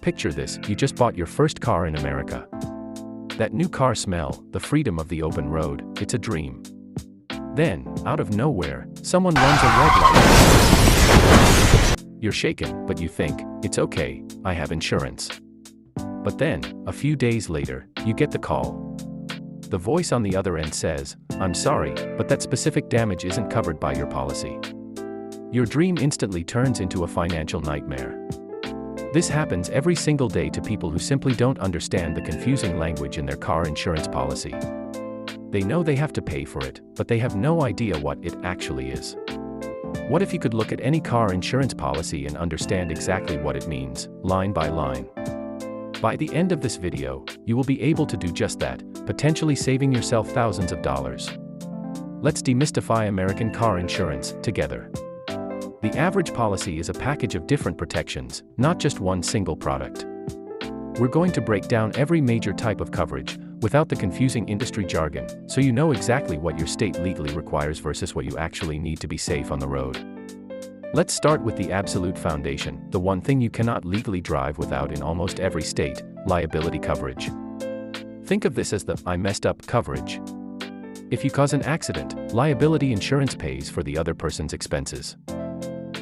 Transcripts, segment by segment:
Picture this, you just bought your first car in America. That new car smell, the freedom of the open road, it's a dream. Then, out of nowhere, someone runs a red light. You're shaken, but you think, it's okay, I have insurance. But then, a few days later, you get the call. The voice on the other end says, I'm sorry, but that specific damage isn't covered by your policy. Your dream instantly turns into a financial nightmare. This happens every single day to people who simply don't understand the confusing language in their car insurance policy. They know they have to pay for it, but they have no idea what it actually is. What if you could look at any car insurance policy and understand exactly what it means, line by line? By the end of this video, you will be able to do just that, potentially saving yourself thousands of dollars. Let's demystify American car insurance together. The average policy is a package of different protections, not just one single product. We're going to break down every major type of coverage, without the confusing industry jargon, so you know exactly what your state legally requires versus what you actually need to be safe on the road. Let's start with the absolute foundation, the one thing you cannot legally drive without in almost every state: liability coverage. Think of this as the "I messed up" coverage. If you cause an accident, liability insurance pays for the other person's expenses.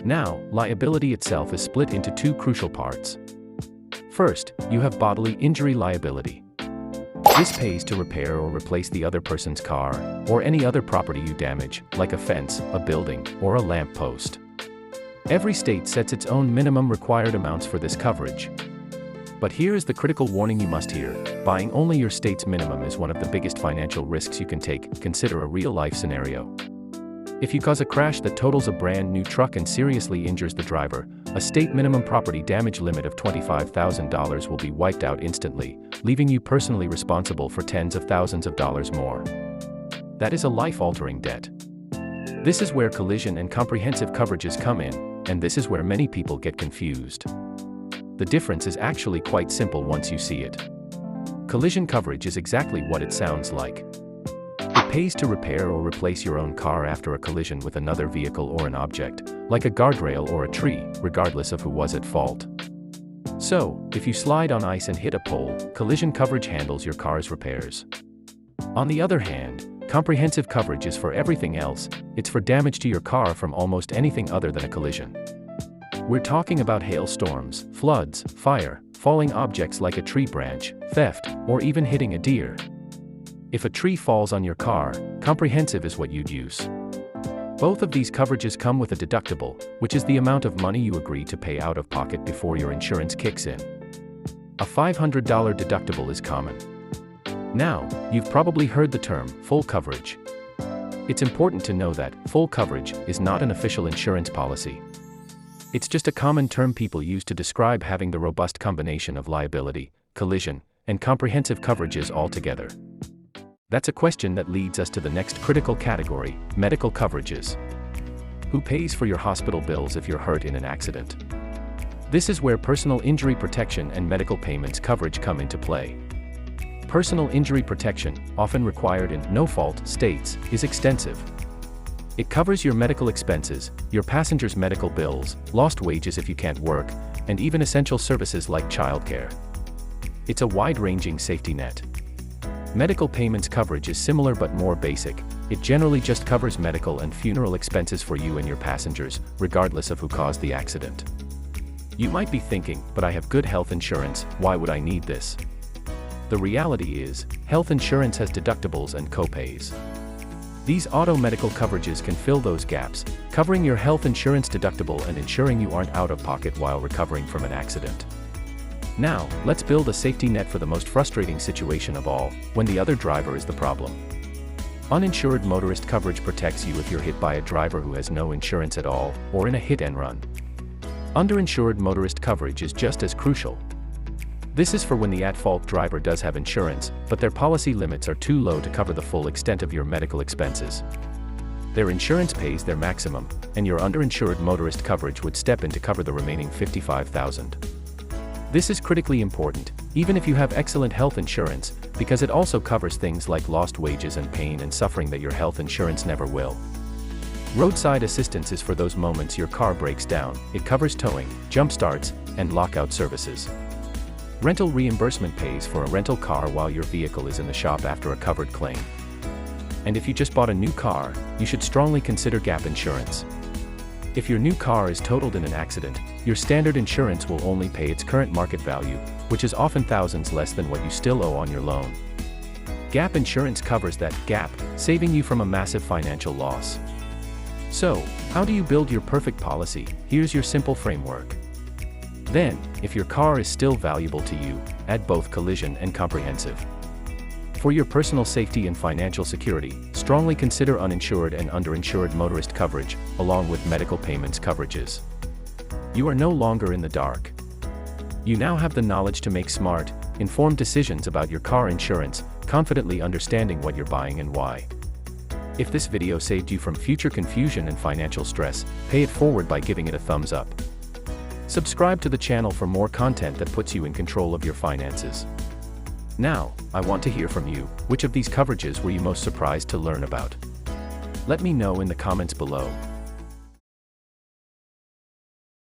Now, liability itself is split into two crucial parts. First, you have bodily injury liability. This pays to repair or replace the other person's car, or any other property you damage, like a fence, a building, or a lamp post. Every state sets its own minimum required amounts for this coverage. But here is the critical warning you must hear: buying only your state's minimum is one of the biggest financial risks you can take. Consider a real-life scenario. If you cause a crash that totals a brand new truck and seriously injures the driver, a state minimum property damage limit of $25,000 will be wiped out instantly, leaving you personally responsible for tens of thousands of dollars more. That is a life-altering debt. This is where collision and comprehensive coverages come in, and this is where many people get confused. The difference is actually quite simple once you see it. Collision coverage is exactly what it sounds like. It pays to repair or replace your own car after a collision with another vehicle or an object, like a guardrail or a tree, regardless of who was at fault. So, if you slide on ice and hit a pole, collision coverage handles your car's repairs. On the other hand, comprehensive coverage is for everything else. It's for damage to your car from almost anything other than a collision. We're talking about hailstorms, floods, fire, falling objects like a tree branch, theft, or even hitting a deer. If a tree falls on your car, comprehensive is what you'd use. Both of these coverages come with a deductible, which is the amount of money you agree to pay out of pocket before your insurance kicks in. A $500 deductible is common. Now, you've probably heard the term full coverage. It's important to know that full coverage is not an official insurance policy. It's just a common term people use to describe having the robust combination of liability, collision, and comprehensive coverages all together. That's a question that leads us to the next critical category: medical coverages. Who pays for your hospital bills if you're hurt in an accident? This is where personal injury protection and medical payments coverage come into play. Personal injury protection, often required in no-fault states, is extensive. It covers your medical expenses, your passengers' medical bills, lost wages if you can't work, and even essential services like childcare. It's a wide-ranging safety net. Medical payments coverage is similar but more basic. It generally just covers medical and funeral expenses for you and your passengers, regardless of who caused the accident. You might be thinking, but I have good health insurance, why would I need this? The reality is, health insurance has deductibles and co-pays. These auto medical coverages can fill those gaps, covering your health insurance deductible and ensuring you aren't out of pocket while recovering from an accident. Now, let's build a safety net for the most frustrating situation of all, when the other driver is the problem. Uninsured motorist coverage protects you if you're hit by a driver who has no insurance at all, or in a hit and run. Underinsured motorist coverage is just as crucial. This is for when the at-fault driver does have insurance, but their policy limits are too low to cover the full extent of your medical expenses. Their insurance pays their maximum, and your underinsured motorist coverage would step in to cover the remaining $55,000. This is critically important, even if you have excellent health insurance, because it also covers things like lost wages and pain and suffering that your health insurance never will. Roadside assistance is for those moments your car breaks down. It covers towing, jump starts, and lockout services. Rental reimbursement pays for a rental car while your vehicle is in the shop after a covered claim. And if you just bought a new car, you should strongly consider gap insurance. If your new car is totaled in an accident, your standard insurance will only pay its current market value, which is often thousands less than what you still owe on your loan. Gap insurance covers that gap, saving you from a massive financial loss. So, how do you build your perfect policy? Here's your simple framework. Then, if your car is still valuable to you, add both collision and comprehensive. For your personal safety and financial security, strongly consider uninsured and underinsured motorist coverage, along with medical payments coverages. You are no longer in the dark. You now have the knowledge to make smart, informed decisions about your car insurance, confidently understanding what you're buying and why. If this video saved you from future confusion and financial stress, pay it forward by giving it a thumbs up. Subscribe to the channel for more content that puts you in control of your finances. Now, I want to hear from you. Which of these coverages were you most surprised to learn about? Let me know in the comments below.